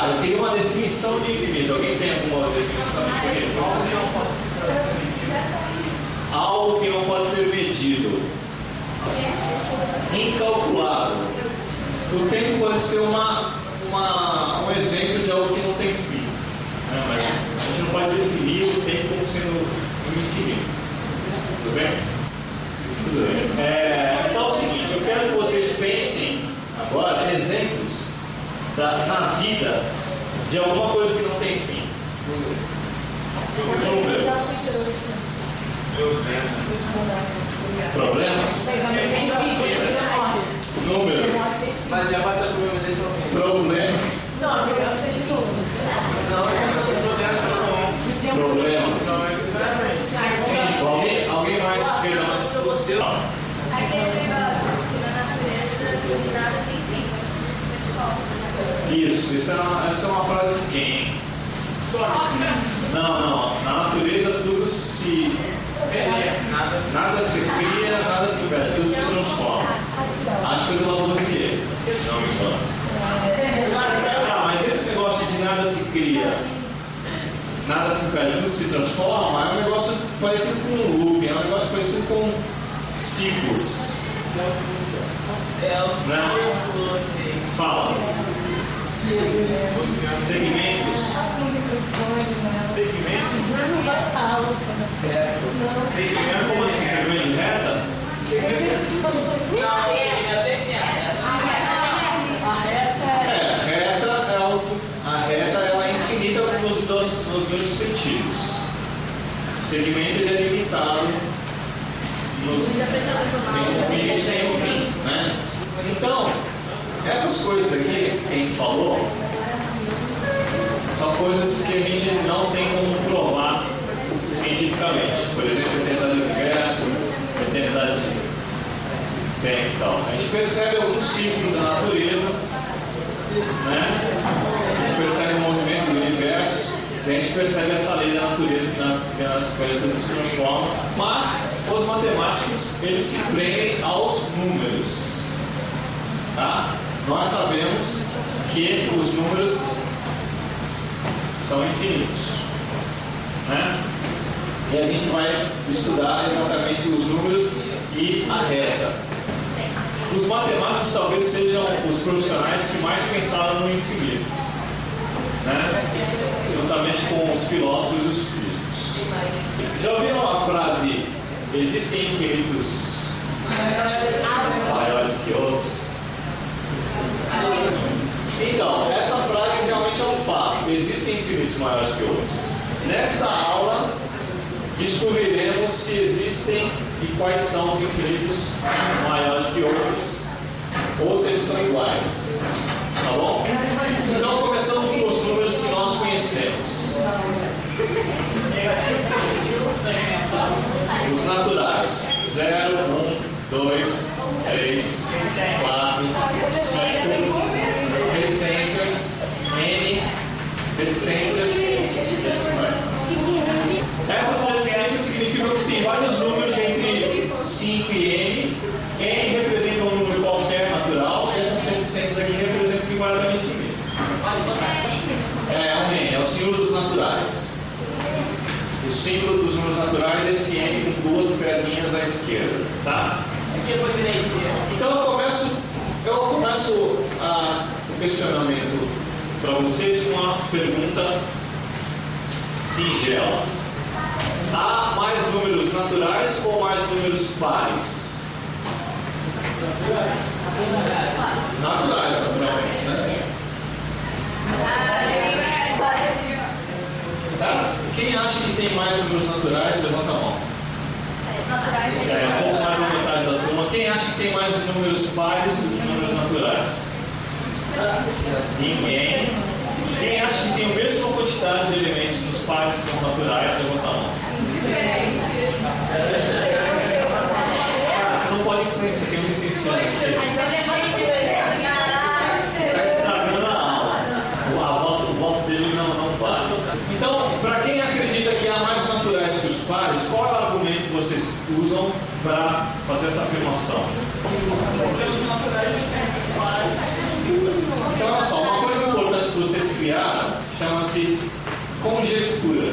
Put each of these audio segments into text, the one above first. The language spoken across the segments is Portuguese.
Tá, eu queria uma definição de infinito. Alguém tem alguma definição de infinito? Algo que não pode ser medido. Incalculável. O tempo pode ser um exemplo de algo que não tem fim. Mas a gente não pode definir o tempo como sendo um infinito. Tudo bem? Tudo bem. Então é o seguinte, eu quero que vocês pensem agora exemplos na vida de alguma coisa que não tem fim. Problemas? Números? Mas já passa por problema dele também. Problemas? Não, melhor que seja tudo. Não, eu não sou problema não. Problemas? Não, Alguém mais queira? Aquele negócio que na natureza nada tem fim. Isso, essa é uma frase de quem? Não. Na natureza tudo se... Nada se cria, nada se perde, tudo se transforma. Acho que é do Lavoisier. Não me engano. Mas esse negócio de nada se cria, nada se perde, tudo se transforma, é um negócio parecido com um loop, é um negócio parecido com ciclos. Né? Fala. Segmentos. Como assim? Segmento de reta? A reta ela é infinita nos dois sentidos. O segmento ele é limitado no início e no fim, né? Então, essas coisas aqui que a gente falou são coisas que a gente não tem como provar cientificamente. Por exemplo, a eternidade do universo, a eternidade de tempo e tal. A gente percebe alguns ciclos da natureza, né? A gente percebe o movimento do universo, e a gente percebe essa lei da natureza que as criaturas se transformam. Mas os matemáticos, eles se prendem aos números. Tá? Nós sabemos que os números são infinitos, né? E a gente vai estudar exatamente os números e a reta. Os matemáticos talvez sejam os profissionais que mais pensaram no infinito, né? Juntamente com os filósofos e os físicos. Já ouviram a frase, existem infinitos maiores que outros? Então, essa frase realmente é um fato. Existem infinitos maiores que outros. Nesta aula, descobriremos se existem e quais são os infinitos maiores que outros, ou se eles são iguais. Tá bom? Então, começando com os números que nós conhecemos. Os naturais. 0, 1, 2, 3, 4, 5, reticências, N, reticências, essas reticências significam que tem vários números entre 5 e N. N representa um número qualquer natural, e essas reticências aqui representam invariamente infinitos. É um N, é o símbolo dos naturais. O símbolo dos números naturais é esse N com duas perninhas à esquerda, tá? Então eu começo o questionamento para vocês com uma pergunta singela. Há mais números naturais ou mais números pares? Naturais, naturalmente, né? Certo? Quem acha que tem mais números naturais, levanta a mão. Um pouco mais da metade da turma. Quem acha que tem mais números pares do que números naturais? Ninguém. Quem acha que tem a mesma quantidade de elementos nos pares que nos naturais, levanta a mão. Você não pode influenciar, tem um licenciante aqui. Está estragando a aula. O voto dele não passa. Então, para quem acredita que há mais naturais que os pares, qual é o argumento que vocês usam para fazer essa afirmação? Então, olha só, uma coisa importante para vocês criaram chama-se conjectura.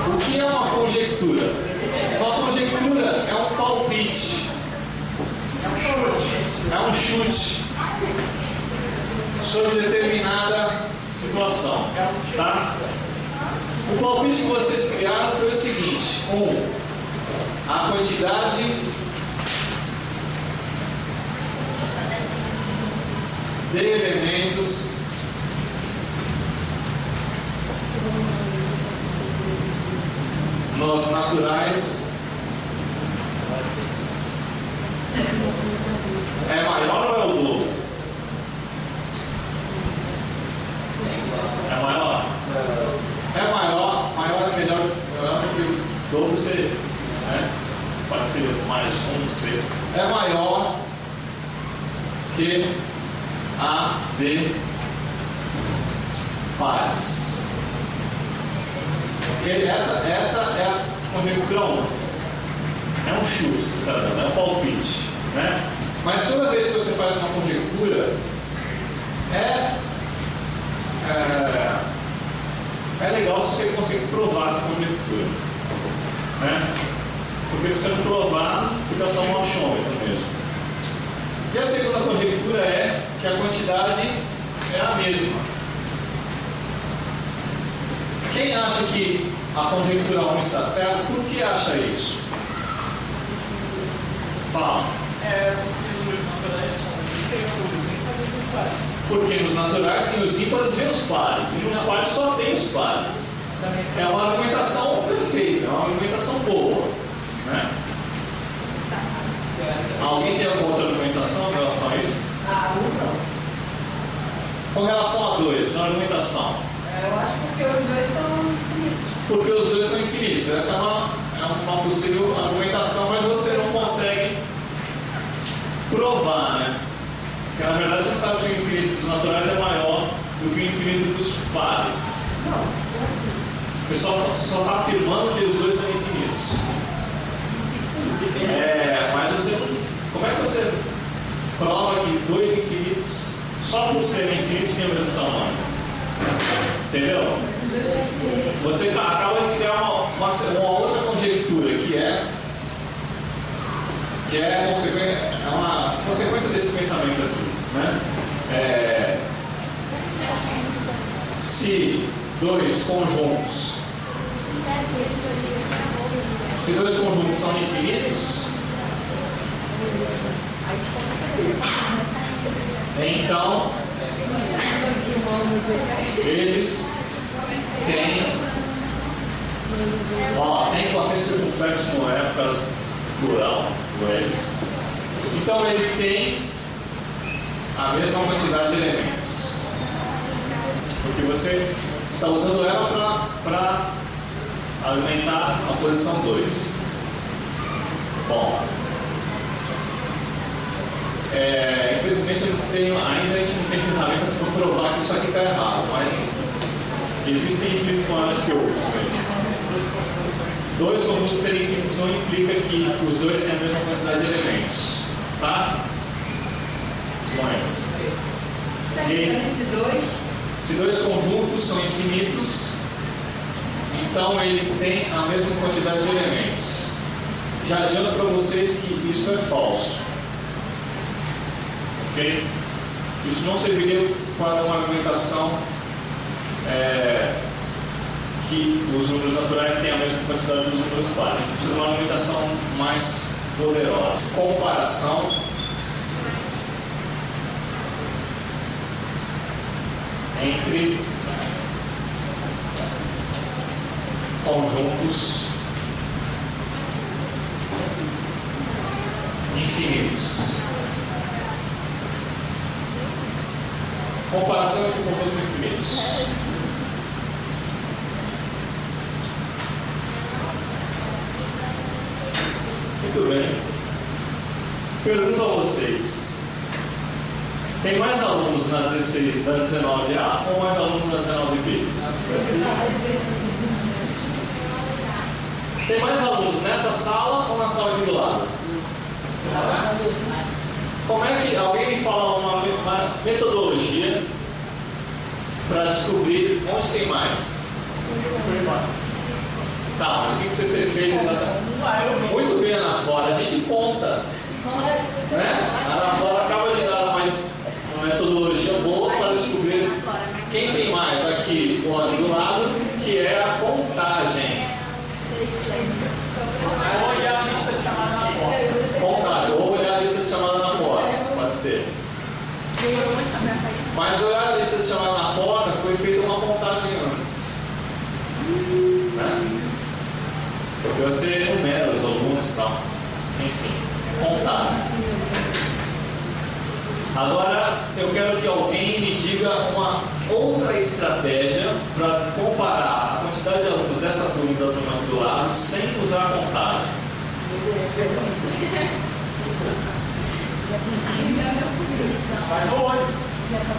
O que é uma conjectura? Uma conjectura é um palpite, é um chute sobre determinada situação. Tá? O palpite que vocês criaram foi o seguinte: a quantidade de elementos nos naturais é maior ou é o dobro? É maior? É maior, é melhor porque o dobro seria, né? Pode ser mais um, ser. É maior que a de pares. Okay? Essa é a conjectura 1. É um chute que você está dando, é um palpite, né? Mas toda vez que você faz uma conjectura, é legal se você conseguir provar essa conjectura, né? Porque se você não provar, fica só um achômetro mesmo. E a segunda conjectura é que a quantidade é a mesma. Quem acha que a conjectura 1 está certa, por que acha isso? Fala. Porque nos naturais tem os ímpares e os pares. E nos pares só tem os pares. É uma argumentação perfeita, é uma argumentação boa, né? Alguém tem alguma outra argumentação em relação a isso? Com relação a 2, na argumentação. Eu acho porque os dois são infinitos. Porque os dois são infinitos. Essa é uma possível argumentação, mas você não consegue provar, né? Porque na verdade você sabe que o infinito dos naturais é maior do que o infinito dos pares. Você só está afirmando que os dois são infinitos. Mas como é que você prova que dois infinitos, só por serem infinitos, têm o mesmo tamanho? Entendeu? Você acaba de criar uma outra conjectura que é uma consequência desse pensamento aqui, né? Se dois conjuntos são infinitos, então eles têm tem consciência circunflexo no época plural, eles. Então eles têm a mesma quantidade de elementos. Porque você está usando ela para alimentar a posição 2. Bom, infelizmente ainda a gente não tem ferramentas para provar que isso aqui está errado, mas existem infinitos maiores que outros mesmo. Dois conjuntos serem infinitos não implica que os dois têm a mesma quantidade de elementos, tá? Simões. Se dois conjuntos são infinitos, então eles têm a mesma quantidade de elementos. Já adianto para vocês que isso é falso. Ok? Isso não serviria para uma argumentação que os números naturais têm a mesma quantidade dos números pares. A gente precisa de uma argumentação mais poderosa. Comparação entre conjuntos infinitos. Comparação entre conjuntos infinitos. Muito bem. Pergunto a vocês: tem mais alunos na 16 da 19A ou mais alunos na 19B? Tem mais alunos nessa sala ou na sala aqui do lado? Como é que alguém me fala uma metodologia? onde tem mais? Tá, mas o que você fez exatamente? Muito bem, Ana Flora, a gente conta. Né? A Ana Flora acaba de dar uma metodologia boa para descobrir quem tem mais aqui do lado, que é a contagem. Ou olhar a lista de chamada na porta. Contagem, ou olhar a lista de chamada na porta, pode ser. Mas olhar a lista de chamada na porta foi feita uma contagem antes. Né? Porque você enumera os alunos e tal. Enfim, contagem. Agora eu quero que alguém me diga uma outra estratégia para comparar a quantidade de alunos dessa turma e da turma aqui do lado sem usar a contagem. Vai no olho.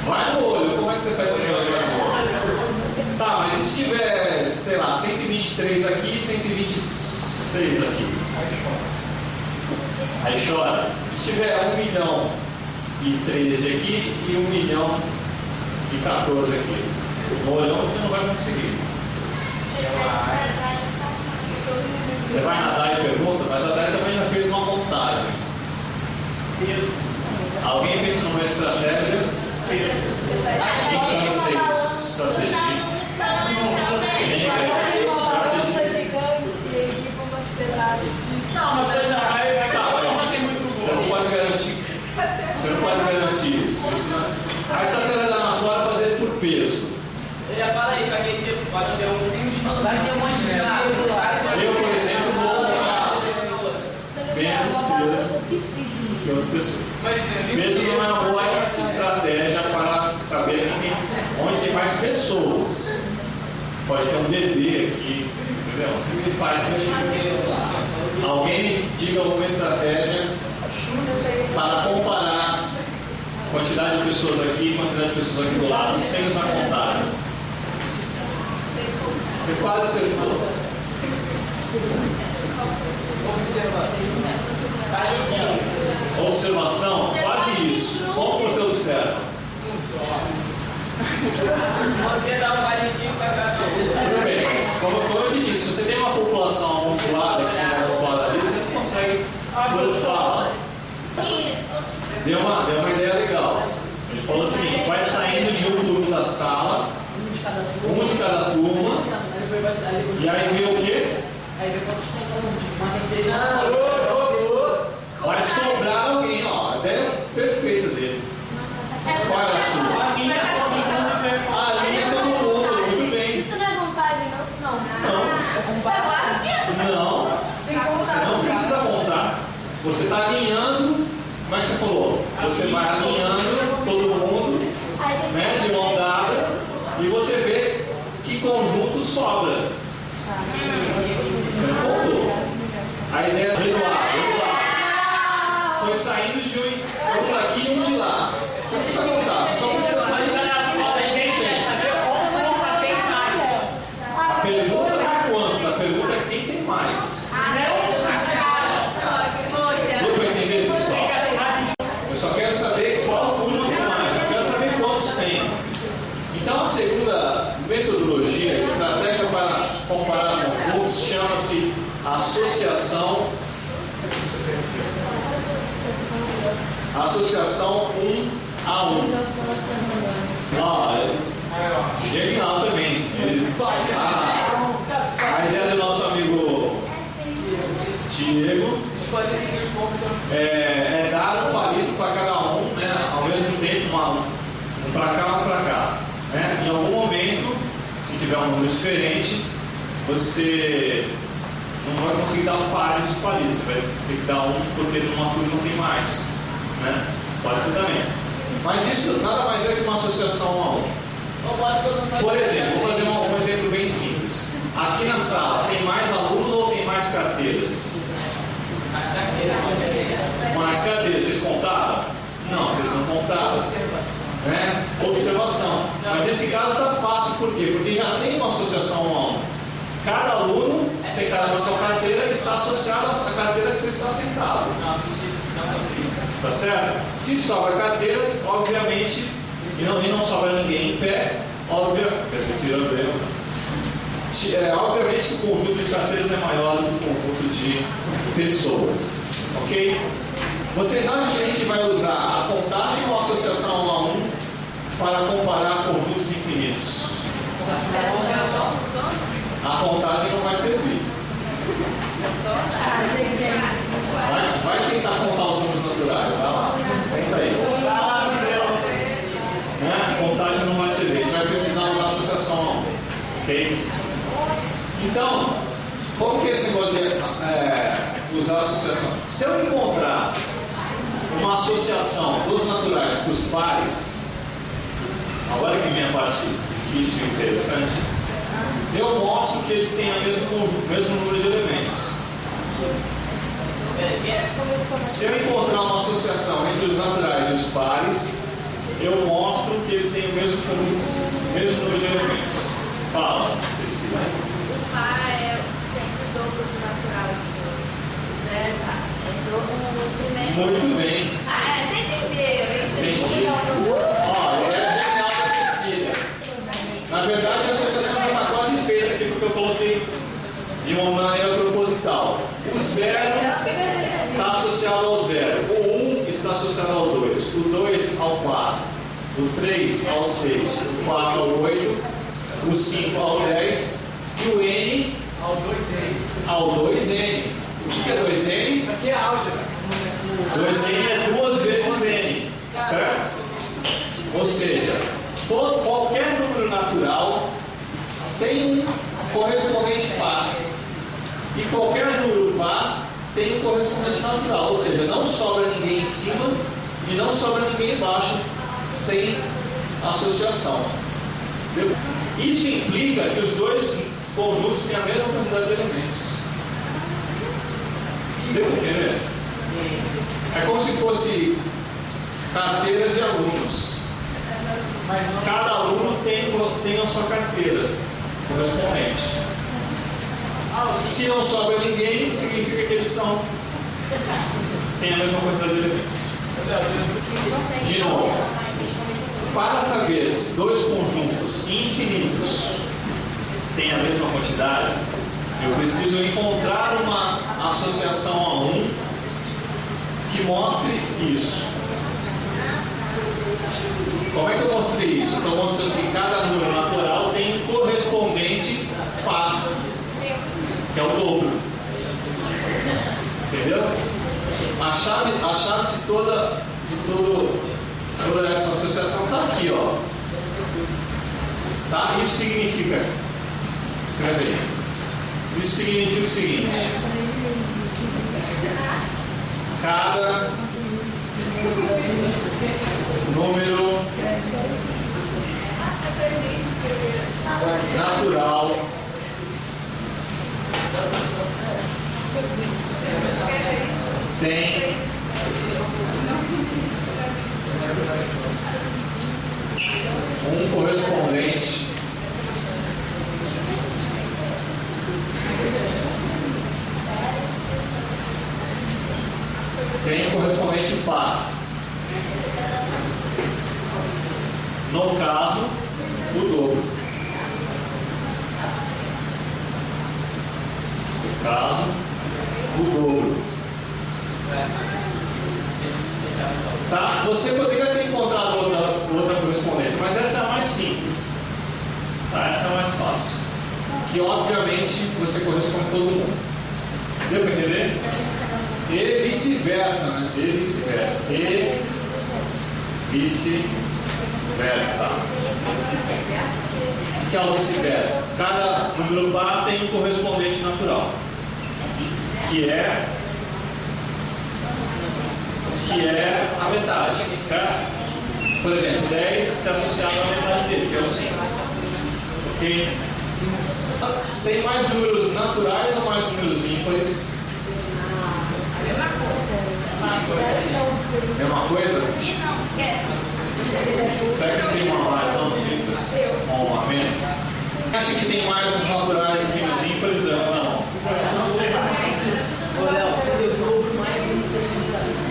Vai no olho, como é que você faz esse negócio? Tá, mas e se tiver, sei lá, 123 aqui e 126 aqui? Aí chora. E se tiver 1.013 aqui e 1.014 aqui? No olhão você não vai conseguir. Você vai nadar e pergunta, mas a Dai também já fez uma contagem. Alguém fez uma estratégia? Não, mas você já vai tem muito Você não pode garantir. Você não pode garantir isso. A estratégia da Ana Flora é fazer por peso. Ele já fala isso, aqui tipo, pode ter um. Vai ter um monte de Eu, por exemplo, vou colocar menos peso que outras pessoas. Peso não é uma boa estratégia para saber onde tem mais pessoas. Pode ter um bebê aqui, entendeu? E faz sentido. Alguém me diga alguma estratégia para comparar a quantidade de pessoas aqui e a quantidade de pessoas aqui do lado sem usar contagem. Você quase acertou. Observação, quase isso. Como você observa? Você dá um palitinho para cada um. Tudo bem, mas como eu te disse, se você tem uma população amontoada aqui na fora ali, você não consegue fala. Deu uma ideia legal. A gente falou o seguinte, vai saindo de um turno da sala, um de cada turma, e aí vê o quê? Vai sobrar alguém, ó. A ideia perfeita dele. Qual é a sua? A minha é todo mundo, muito bem. Isso não é vontade, não? Não. Não precisa contar. Você está alinhando, como é que você falou? Você vai alinhando todo mundo, né, de mão dada, e você vê que conjunto sobra. Você não contou. A ideia é regular. Foi saindo de um daqui e um de lá. Você não precisa contar, você só precisa sair da roda de quem tem. A pergunta não é quantos, a pergunta é quem tem mais. Deu para entender, pessoal? Eu só quero saber qual turma tem mais, eu quero saber quantos tem. Então a segunda metodologia, estratégia para comparar conjuntos, chama-se associação 1 a 1. Genial também. A ideia do nosso amigo Diego é dar um palito para cada um, né, ao mesmo tempo, um para cá, um para cá. Né? Em algum momento, se tiver um número diferente, você não vai conseguir dar pares de palitos, você vai ter que dar um porque numa turma tem mais. Né? Pode ser também. Mas isso nada mais é que uma associação 1 a 1. Por exemplo, vou fazer um exemplo bem simples. Aqui na sala, tem mais alunos ou tem mais carteiras? Mais carteiras. Vocês contaram? Não, vocês não contaram. Né? Observação. Mas nesse caso está fácil, por quê? Porque já tem uma associação 1 a 1. Cada aluno, sentado na sua carteira, está associado à carteira que você está sentado. Tá certo? Se sobra carteiras, obviamente, e não sobra ninguém em pé, Obviamente que o conjunto de carteiras é maior do que o conjunto de pessoas, ok? Vocês acham que a gente vai usar a contagem ou a associação 1 a 1 para comparar conjuntos infinitos? A contagem não vai servir. Vai tentar contar os números naturais, vai lá. Tenta aí. A contagem não vai servir, a gente vai precisar usar a associação 1 a 1, ok? Então, como que é esse negócio de usar a associação? Se eu encontrar uma associação dos naturais com os pares, agora que vem a parte difícil e interessante, eu mostro que eles têm o mesmo número de elementos. Se eu encontrar uma associação entre os naturais e os pares, eu mostro que eles têm o mesmo número de elementos. Fala, Cecília. O par é sempre o dobro do natural. Né? Tá. É o primeiro. Muito bem. Você entendeu? Entendi. Ó, eu era genial da Cecília. Na verdade, a associação já está quase feita aqui, porque eu coloquei de uma maneira proposital. O 0 está associado ao 0. O 1 está associado ao 2. O 2 ao 4. O 3 ao 6. O 4 ao 8. O 5 ao 10. E o N ao 2N. O que é 2N? Isso aqui é álgebra. 2N é 2 vezes N. Certo? Ou seja, qualquer número natural tem um correspondente par. E qualquer número par tem um correspondente natural. Ou seja, não sobra ninguém em cima e não sobra ninguém embaixo sem associação. Isso implica que os dois conjuntos têm a mesma quantidade de elementos. Deu para entender? É como se fosse carteiras de alunos. Cada aluno tem a sua carteira correspondente. Se não sobra ninguém, significa que eles têm a mesma quantidade de elementos. De novo, para saber se dois conjuntos infinitos têm a mesma quantidade, eu preciso encontrar uma associação a 1 que mostre isso. Como é que eu mostrei isso? Estou mostrando que cada número natural tem um correspondente par, que é o dobro. Entendeu? A chave de toda essa associação está aqui, ó. Tá? Isso significa, escreve aí. Isso significa o seguinte: cada número natural tem um correspondente par. No caso, o dobro. No caso, o dobro. Tá? Você poderia ter encontrado outra correspondência, mas essa é a mais simples. Tá? Essa é a mais fácil. Que obviamente você corresponde a todo mundo. Deu para entender? E vice-versa, né? E vice-versa. E vice-versa. O que é o vice-versa? Cada número par tem um correspondente natural. Que é a metade, certo? Por exemplo, 10 está associado à metade dele, que é o 5. Ok? Tem mais números naturais ou mais números ímpares? Mesma coisa? Será que tem uma mais não nos ímpares? Ou uma menos? Acha que tem mais os naturais do que os ímpares? Não.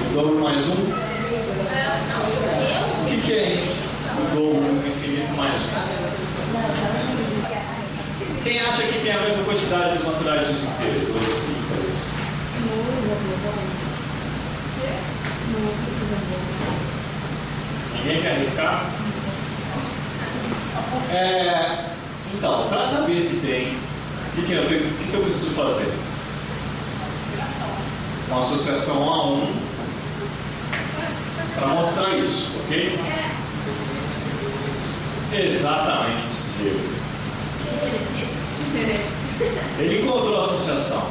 O dobro mais um? O que é o dobro infinito mais um? que tem a mesma quantidade dos naturais dos inteiros, dos ímpares? Ninguém quer arriscar? Então, para saber se tem, o que eu preciso fazer? Uma associação 1 a 1 para mostrar isso, ok? Exatamente, Diego. Ele encontrou a associação.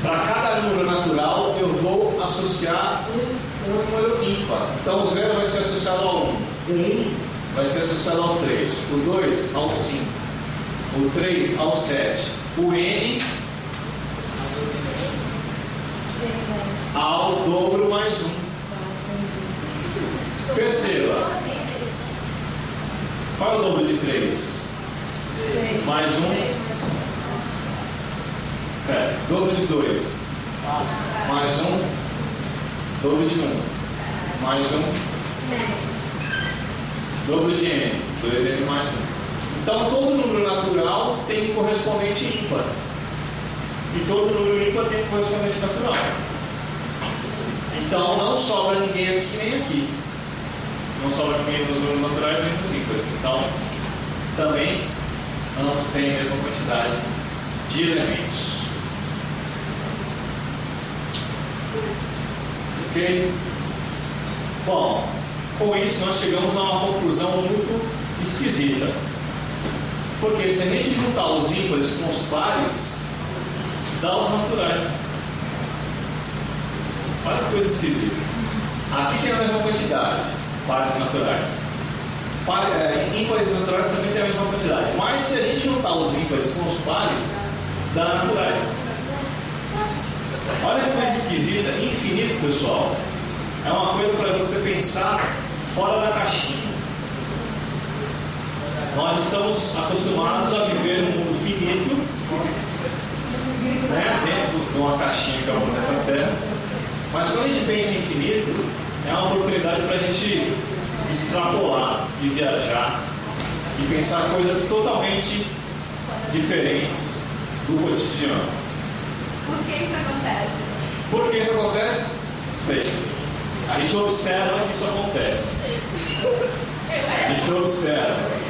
Para cada número natural, eu vou associar um número ímpar. Então, o 0 vai ser associado ao 1. O 1 vai ser associado ao 3. O 2 ao 5. O 3 ao 7. O N ao dobro mais 1. Perceba. Qual é o dobro de 3? Mais 1. Certo. Dobro de 2. Mais 1. Dobro de 1. Mais 1. Dobro de N. 2N mais 1. Então, todo número natural tem um correspondente ímpar. E todo número ímpar tem um correspondente natural. Então, não sobra ninguém aqui nem aqui. Não sobra ninguém nos números naturais nem nos ímpares. Então, também ambos têm a mesma quantidade de elementos. Ok? Bom, com isso nós chegamos a uma conclusão muito esquisita. Porque se a gente juntar os ímpares com os pares, dá os naturais. Olha que coisa esquisita. Aqui tem a mesma quantidade, pares naturais. Ímpares naturais também tem a mesma quantidade. Mas se a gente juntar os ímpares com os pares, dá naturais. Olha que coisa esquisita. Infinito, pessoal, é uma coisa para você pensar fora da caixinha. Nós estamos acostumados a viver num mundo finito, né, dentro de uma caixinha que é o planeta Terra. Mas quando a gente pensa em infinito, é uma oportunidade para a gente extrapolar e viajar e pensar coisas totalmente diferentes do cotidiano. Por que isso acontece? Por que isso acontece? Sei. A gente observa que isso acontece. A gente observa.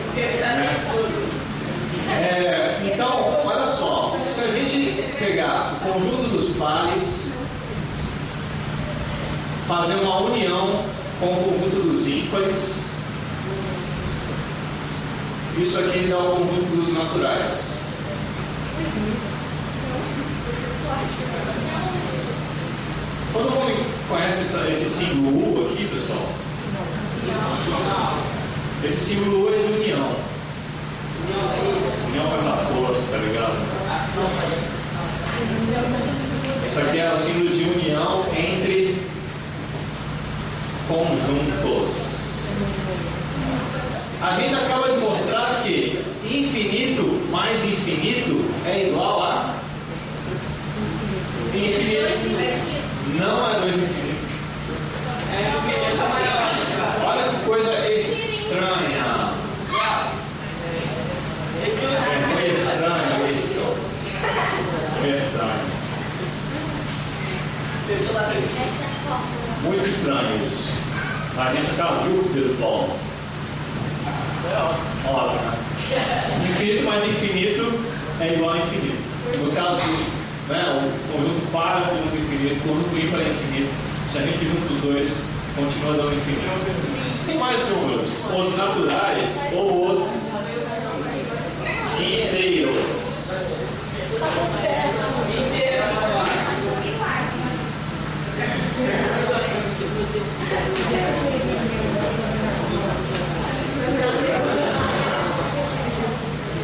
Então, olha só. Se a gente pegar o conjunto dos pares, fazer uma união com o conjunto dos ímpares, isso aqui dá o conjunto dos naturais. Todo mundo conhece esse símbolo U aqui, pessoal? Esse símbolo U é de união. União faz a força, tá ligado? Isso aqui é o símbolo de união entre conjuntos. A gente acaba de mostrar que infinito mais infinito é igual a infinito. Não é 2 infinitos. Olha que coisa estranha. Muito estranho isso. A gente acaba viu pelo Paulo. Ótimo, né? Infinito mais infinito é igual a infinito. No caso, né, o conjunto par é o conjunto infinito, o conjunto ímpar é infinito. Se a gente junta os dois, continua dando infinito. Tem mais números, os naturais ou os inteiros.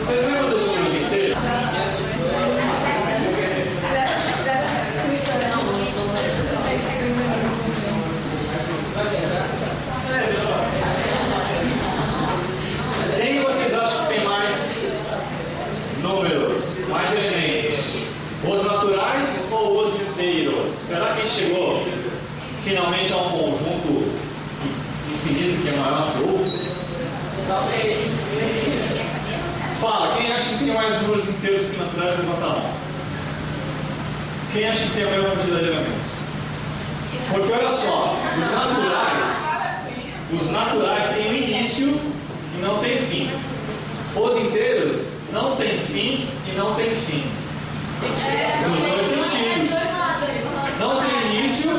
Vocês lembram dos números inteiros? Quem vocês acham que tem mais números, mais elementos? Os naturais ou os inteiros? Será que a gente chegou finalmente a um conjunto infinito que é maior que o outro? Talvez. Fala, quem acha que tem mais números inteiros que naturais, levanta a mão. Quem acha que tem a mesma quantidade de elementos? Porque olha só, os naturais têm um início e não tem fim. Os inteiros não têm fim e não têm fim. Nos dois sentidos. Não tem início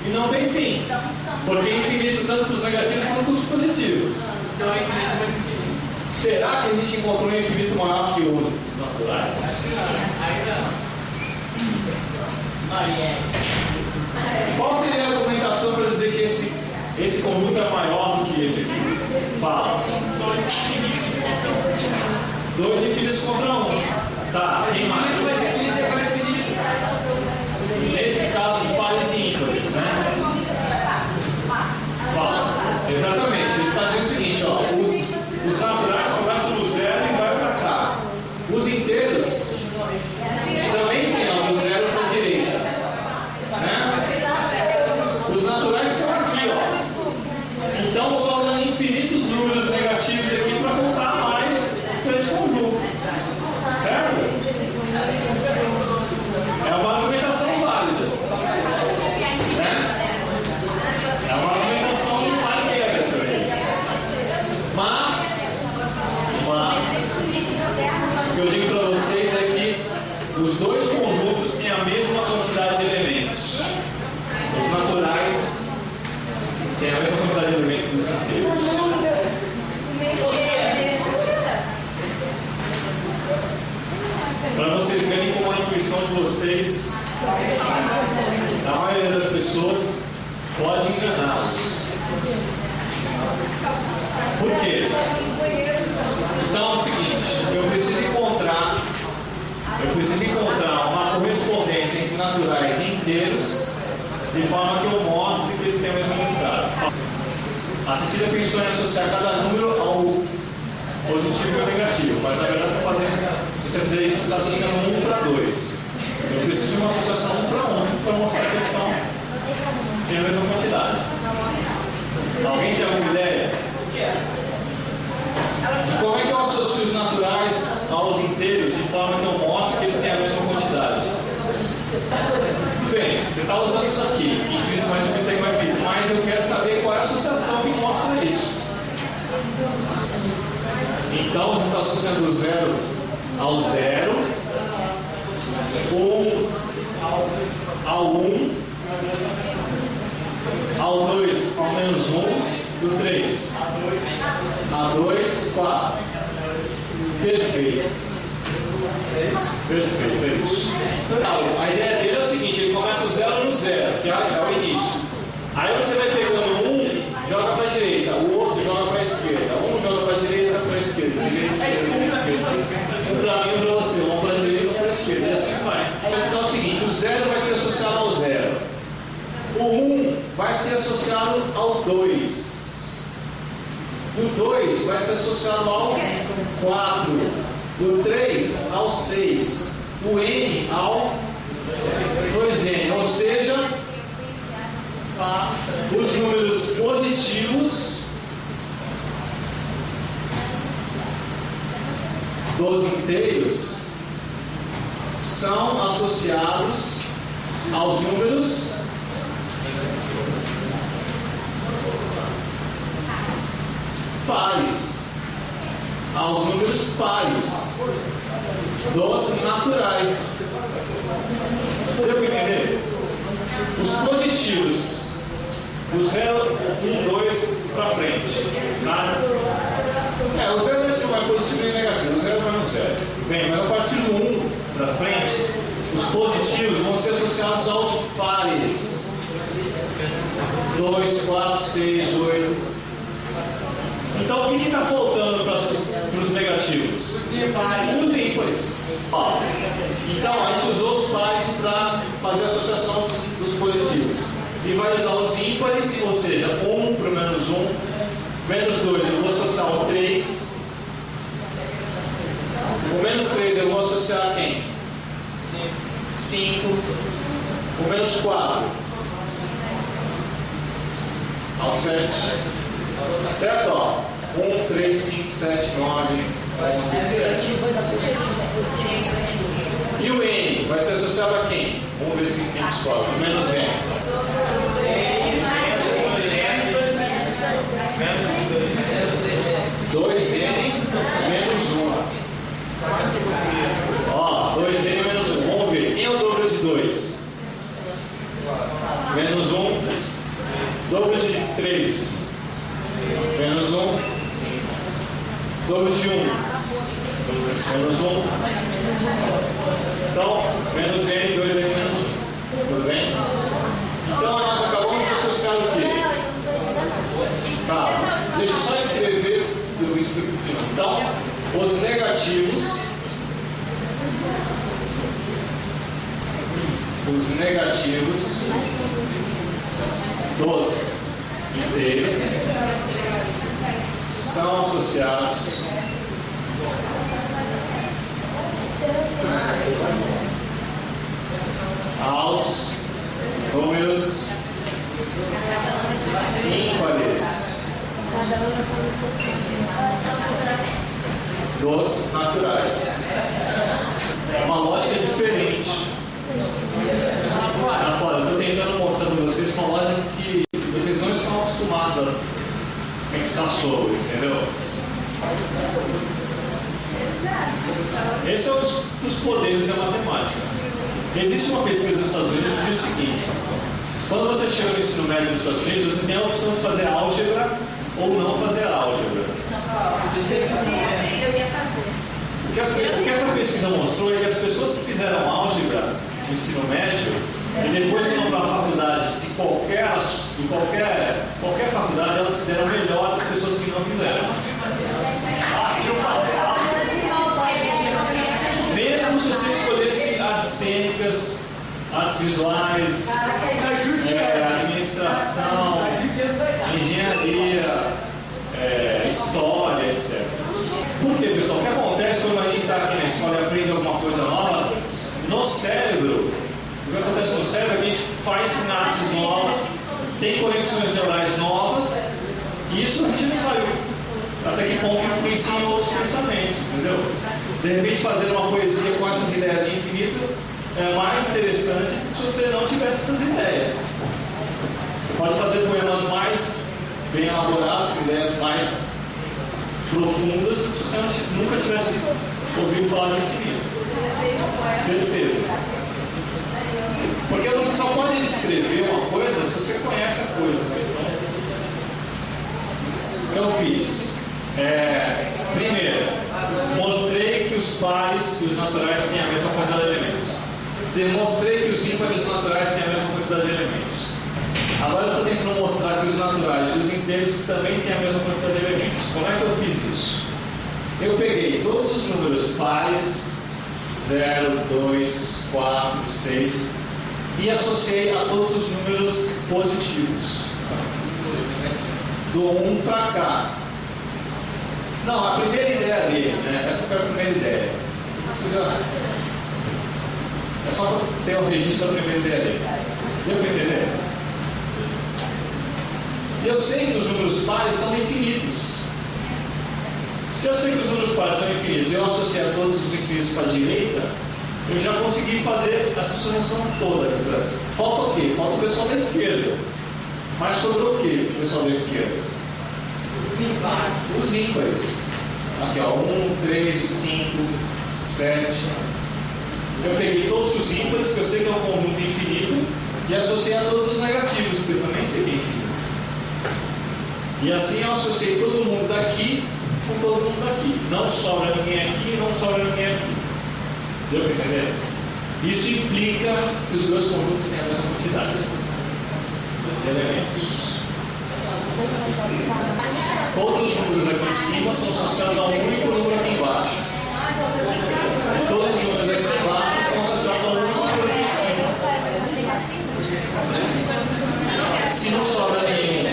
e não tem fim. Porque é infinito tanto para os negativos quanto para os positivos. Então é infinito mais infinito. Será que a gente encontrou um infinito maior que os naturais? Ainda não. Qual seria a argumentação para dizer que esse conjunto é maior do que esse aqui? Fala. Dois infinitos contra um. Tá, quem mais? Nesse caso, pares e ímpares, né? Fala. Exatamente. Ele está dizendo o seguinte, ó. Os naturais começam no zero e vai para cá. Os inteiros também tem ó, do zero para a direita. Né? Os naturais estão aqui, ó. Então sobram infinitos números negativos aqui para contar mais para esse conjunto. Certo? É uma argumentação válida. Né? É uma argumentação que vale quebra também. Mas o que eu digo para vocês é que os dois conjuntos têm a mesma quantidade de elementos. Os naturais têm a mesma quantidade de elementos dos inteiros. Para vocês verem como a intuição de vocês, a maioria das pessoas, pode enganá-los. Por quê? Então é o seguinte, eu preciso encontrar uma correspondência entre naturais e inteiros, de forma que eu mostre que eles têm a mesma quantidade. A Cecília pensou em associar cada número ao positivo e ao negativo, mas na verdade está fazendo, se você fizer isso, está associando 1 para 2. Eu preciso de uma associação 1 para 1 para mostrar que eles têm a mesma quantidade. Alguém tem alguma ideia? Como é que eu associo os naturais aos inteiros de forma que eu mostre que eles têm a mesma quantidade? Bem, você está usando isso aqui, que infinito mais infinito é igual a infinito, mas eu quero saber qual é a associação que mostra isso. Então você está associando o 0 ao 0, o ao 1, ao 2 ao menos 1, do 3 a 2, 4. Perfeito. Perfeito, é isso. Então, a ideia dele é o seguinte, ele começa o 0 no 0, que é o início. Aí você vai pegando um, joga para a direita, o outro joga para a esquerda, um joga para a direita, para a esquerda, direita, esquerda. Um para mim, um para você, um para a direita, um para a esquerda, e assim vai. Então é o seguinte, o 0 vai ser associado ao 0. O 1 vai ser associado ao 2. O 2 vai ser associado ao 4. O 3 ao 6. O N ao 2N. Ou seja, os números positivos dos inteiros são associados aos números pares, aos números pares dos naturais. Deu para entender? Os positivos, o 0, 1, 2 para frente. Tá? O 0 não é positivo nem negativo, o 0 vai no 0. Bem, mas a partir do 1 para frente, os positivos vão ser associados aos pares. 2, 4, 6, 8. Então, o que está faltando para os negativos? Os ímpares. Então, a gente usou os pares para fazer a associação dos positivos. E vai usar os ímpares, ou seja, 1 para o menos 1, menos 2 eu vou associar ao 3. O menos 3 eu vou associar a quem? 5. O menos 4 ao 7. Certo? 1, 3, 5, 7, 9, 11 e 7. E o N vai ser associado a quem? Vamos ver se a gente descobre. Menos N. 2N menos 1. Ó, 2N menos 1. Vamos ver. Quem é o dobro de 2? Menos 1. Dobro de 3. Menos 1. Dobro de 1. Menos 1. Então, menos N, 2N menos 1. Tudo bem? Então, nós acabamos de associar o quê? Tá, deixa eu só escrever do explico final. Então, os negativos dos inteiros são associados aos números ímpares dos naturais. É uma lógica diferente. Agora, eu estou tentando mostrar para vocês uma lógica que vocês não estão acostumados a pensar sobre, entendeu? Esse é um dos poderes da matemática. Existe uma pesquisa nos Estados Unidos que diz o seguinte: quando você chega no ensino médio nos Estados Unidos, você tem a opção de fazer álgebra ou não fazer álgebra. O que essa pesquisa mostrou é que as pessoas que fizeram álgebra no ensino médio e depois que vão para a faculdade de qualquer faculdade, elas se deram melhor das pessoas que não fizeram. Mesmo se você escolhesse artes cênicas, artes visuais, administração, engenharia, história, etc. Por quê, pessoal? O que acontece quando a gente está aqui na escola e aprende alguma coisa nova? No cérebro, o que acontece no cérebro é que a gente faz sinapses novas, tem conexões neurais novas, e isso a gente não sabe até que ponto influencia em outros pensamentos, entendeu? De repente, fazer uma poesia com essas ideias de infinito é mais interessante se você não tivesse essas ideias. Você pode fazer poemas mais bem elaborados, com ideias mais profundas, do que se você nunca tivesse ouvido falar de infinito. Certeza. Porque você só pode descrever uma coisa se você conhece a coisa. O que eu fiz? Primeiro, mostrei que os pares e os naturais têm a mesma quantidade de elementos. Demonstrei que os ímpares e os naturais têm a mesma quantidade de elementos. Agora eu estou tentando mostrar que os naturais e os inteiros também têm a mesma quantidade de elementos. Como é que eu fiz isso? Eu peguei todos os números pares, 0, 2, 4, 6, e associei a todos os números positivos. Do 1 para cá. Não, a primeira ideia dele, né? Essa foi a primeira ideia. É só para ter o registro da primeira ideia dele. Deu para entender? Eu sei que os números pares são infinitos. Se eu sei que os números pares são infinitos e eu associar todos os infinitos para a direita, eu já consegui fazer essa solução toda. Falta o quê? Falta o pessoal da esquerda. Mas sobrou o quê, o pessoal da esquerda? Os ímpares. Aqui, ó, 1, 3, 5, 7. Eu peguei todos os ímpares, que eu sei que é um conjunto infinito, e associei a todos os negativos, que eu também sei que é infinito. E assim eu associei todo mundo daqui com todo mundo daqui. Não sobra ninguém aqui e não sobra ninguém aqui. Deu para entender? Isso implica que os dois conjuntos têm a mesma quantidade de elementos. Todos os números aqui em cima são associados a um único número aqui embaixo. Todos os números aqui embaixo são associados a um único número aqui em cima. Se não sobra nenhum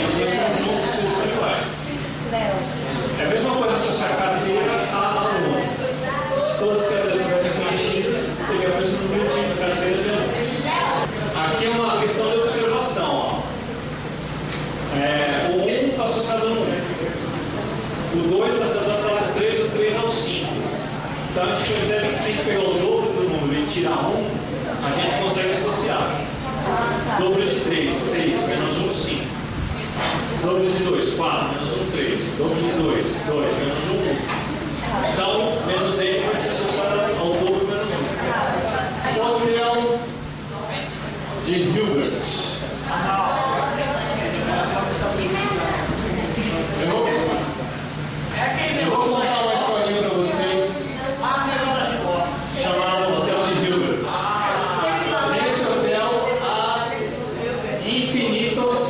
dos dois conjuntos, eles são iguais. É a mesma coisa associar a carteira a aluno. Se todas as cadeiras tivessem preenchidas, teria o mesmo número de carteiras e alunos. Aqui é uma questão de observação. Ó. O 1 está associado a 1. O 2 está 2, menos 1. Então, menos N vai ser associado ao dobro menos 1. Hotel de Hilbert. Eu vou contar uma historinha para vocês chamada Hotel de Hilbert. Nesse hotel há infinitos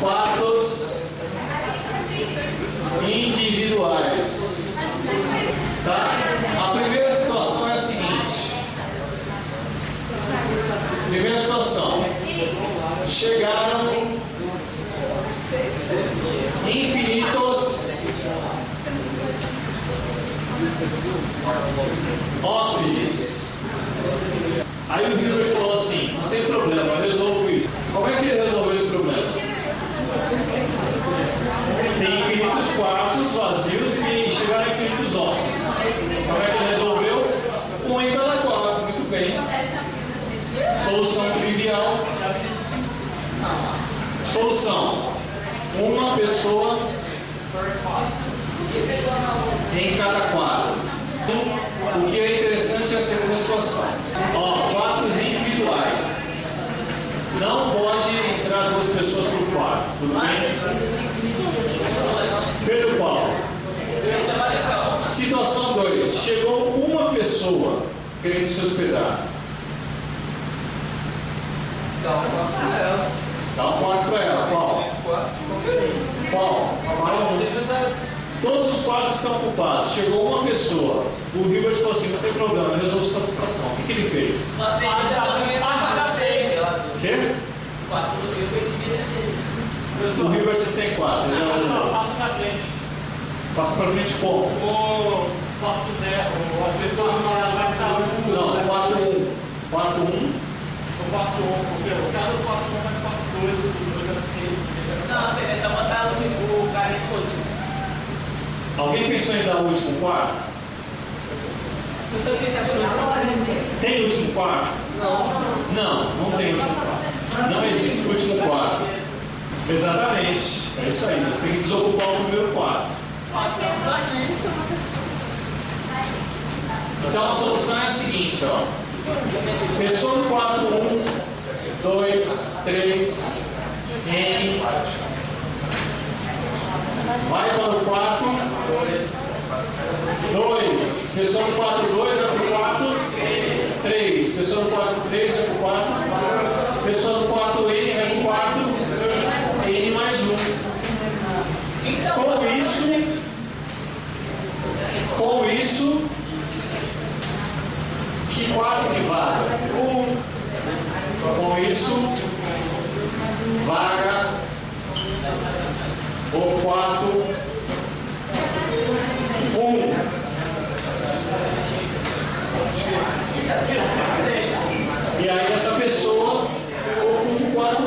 quartos individuais. Tá? A primeira situação é a seguinte. Primeira situação. Chegaram infinitos hóspedes. Aí o Hilbert falou assim: não tem problema, eu resolvo isso. Como é que ele resolveu esse problema? Tem infinitos quartos vazios e chegaram infinitos hóspedes. Como é que ele resolveu? Um em cada quarto. Muito bem. Solução trivial. Solução: uma pessoa em cada quarto. O que é interessante é a segunda situação. Quartos individuais. Não pode entrar 2 pessoas por quarto. Tudo bem? Pedro Paulo. Situação 2. Chegou uma pessoa querendo se hospedar. Dá um quarto para ela. Qual? Qual? Todos os quartos estão ocupados. Chegou uma pessoa. O Hilbert falou assim: não tem problema, eu resolvo essa situação. O que ele fez? O quê? O Hilbert você tem 4. Passa para frente como? A pessoa vai estar Não, 4 1. 4 1. O 4 1, cada 4 1 vai 4 2, o 2 vai 3. Não, essa botar o cara de todo. Alguém pensou em dar o último quarto? Tem último quarto? Não tem último quarto. Não existe último quarto. Exatamente. É isso aí. Você tem que desocupar o primeiro quarto. Então a solução é a seguinte, ó. Pessoa no quarto 1, 2, 3, N. Vai para o quarto 2. Pessoa no quarto 2 vai para o quarto 3. Pessoa no quarto 3 vai para o quarto. Pessoa no quarto N vai para o quarto N mais 1. Com isso, que quarto que vaga? Com isso, vaga o quarto 1. E aí essa pessoa ocupa o quarto 1.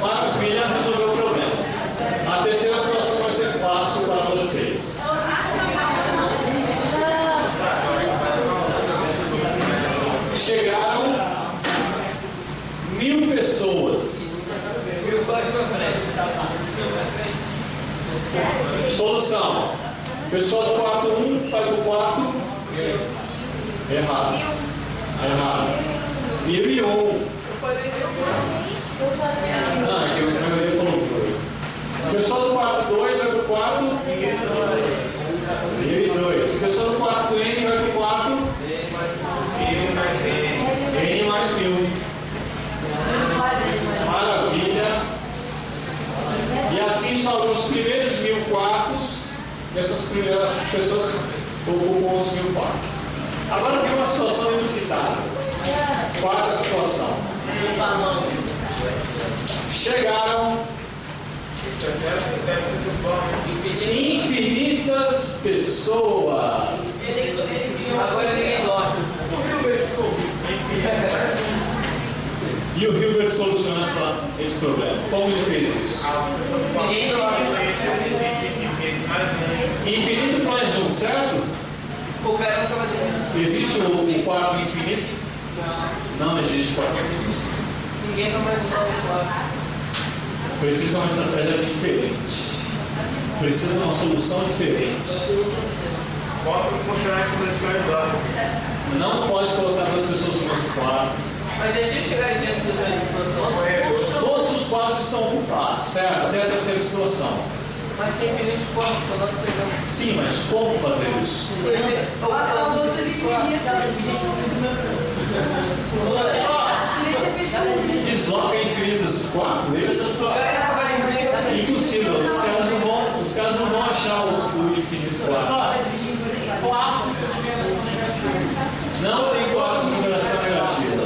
Maravilha, resolveu o problema. A terceira situação vai ser fácil para vocês. Chegaram 1000 pessoas. Solução: pessoa do quarto 1 faz o quarto. Errado. 1001. Não, é que o meu falou que pessoa do quarto 2 vai para o quarto 1002. Pessoa do quarto N vai para o quarto N mais 1000. Maravilha. E assim sobram os primeiros 1000 quartos. E essas primeiras pessoas ocupam os 1000 quartos. Agora tem uma situação inusitada. Quarta situação. Chegaram infinitas pessoas. Agora ninguém dorme. E o Hilbert solucionou esse problema. Como ele fez isso? Ninguém dorme. Infinito mais 1, certo? O cara nunca vai dormir. Existe o quarto infinito? Não existe quarto infinito. Ninguém vai mais usar o quarto. precisa de uma estratégia diferente. Precisa de uma solução diferente. Bota o funcionário comercial. Não pode colocar duas pessoas no mesmo quarto. Mas deixa eu chegar dentro da sua situação. Todos os quartos estão ocupados, certo? Até a terceira situação. Mas tem perigo de como? Sim, mas como fazer isso? Desloca infinitos quartos. Impossível. Os caras não vão achar o infinito quarto. Não tem quartos de numeração negativa.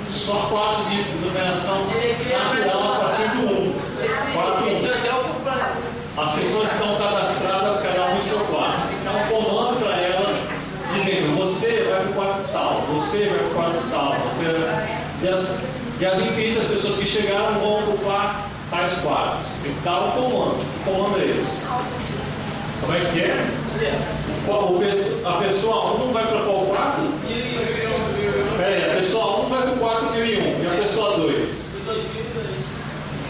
Só quartos de numeração natural a partir do 1. As pessoas estão cadastradas, cada um em seu quarto. Então, comando para elas, dizendo: você vai para o quarto tal, você vai para o quarto tal. E as infinitas pessoas que chegaram vão ocupar tais quartos. Tem que dar um comando. Que comando é esse? Como é que é? A pessoa 1 vai para qual quarto? A pessoa 1 vai para o quarto 1001. E a pessoa 2?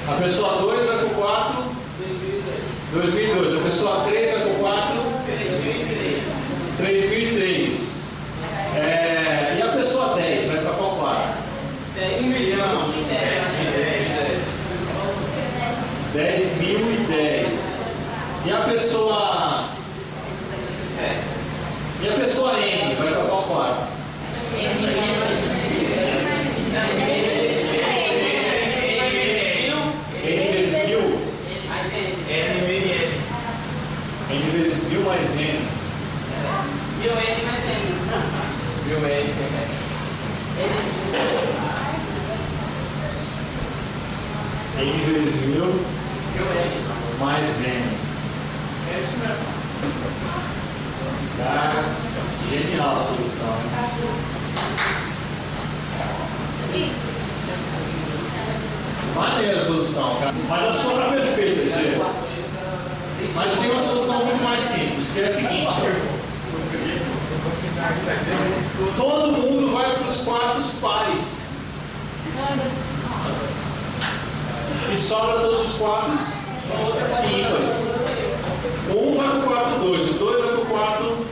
A pessoa 2 vai para o quarto 2002. A pessoa 3 vai para o quarto 3003. E a pessoa 10 vai para qual quarto? 10.010. E a pessoa N vai para qual quarto? N vezes 1000? N vezes 1000 mais N. N vezes 1000 mais N. É isso mesmo. Tá? Genial a solução. Maneira a solução, cara. Mas a sua tá perfeita, gente. Mas tem uma solução muito mais simples, que é a seguinte: todo mundo vai para os quartos pares. E sobra todos os quartos ímpares. O 1 vai para o quarto 2, o 2 vai para o quarto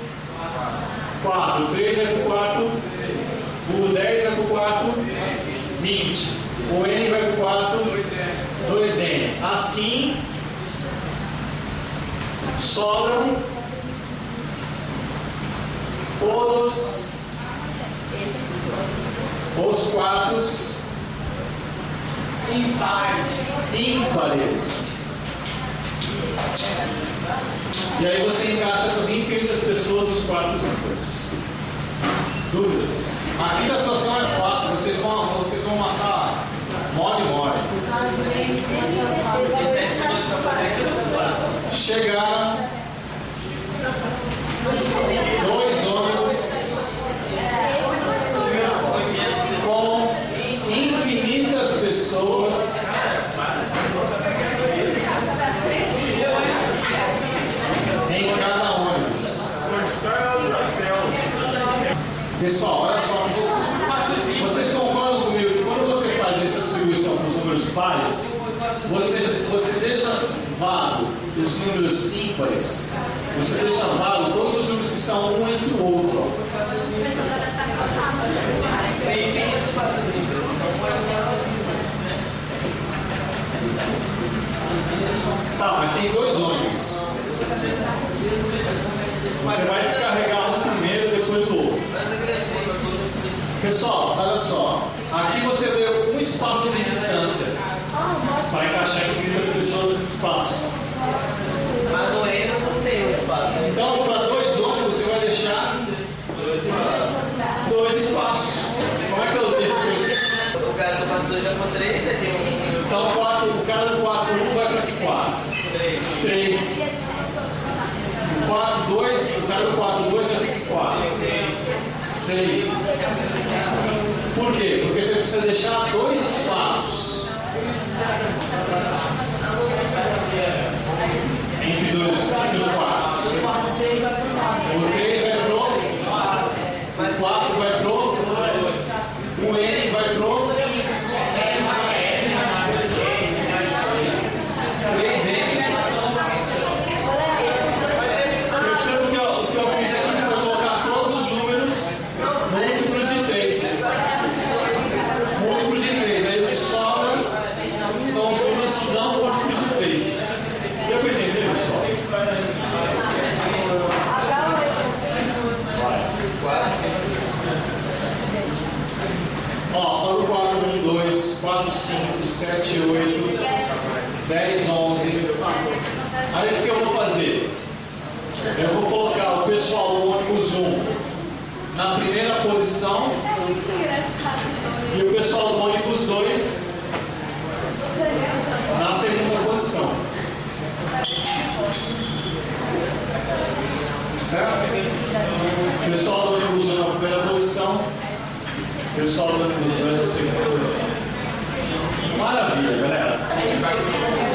4, o 3 vai para o quarto, o 10 vai para o quarto 20, o N vai para o quarto 2N. Assim, sobram todos os quartos ímpares. E aí você encaixa essas infinitas pessoas nos quartos ímpares. Dúvidas? Aqui da situação é fácil, vocês vão matar mole. Chegaram 2 ônibus com infinitas pessoas em cada ônibus. Pessoal, olha só. Vocês concordam comigo que quando você faz essa distribuição com os números pares, você deixa vago os números ímpares, você deixa vago todos os números que estão um entre o outro. Tá, mas tem 2 ônibus. Você vai descarregar um primeiro e depois o outro. Pessoal, olha só. Aqui você deu um espaço de distância para encaixar infinitas pessoas nesse espaço. Mas no N eu só tenho espaço. Então, para 2 ônibus, você vai deixar 2 espaços. Como é que eu defino? O cara do 4 2 já foi 3, você tem um. Então, o cara do 4 1 vai para que quarto? 3. O 4 2, o cara do 4 2 vai para que quarto? 6. Por quê? Porque você precisa deixar 2 espaços entre os quartos. O 3 vai pro, o 4 vai pro, o N vai pro, 1, 2, 4, 5, 7, 8, 10, 11. Aí o que eu vou fazer? Eu vou colocar o pessoal do ônibus 1 na primeira posição É muito engraçado. e o pessoal do ônibus 2 na segunda posição. Certo? O pessoal do ônibus 1 na primeira posição, o pessoal do ônibus 2 na segunda posição. Maravilha, galera.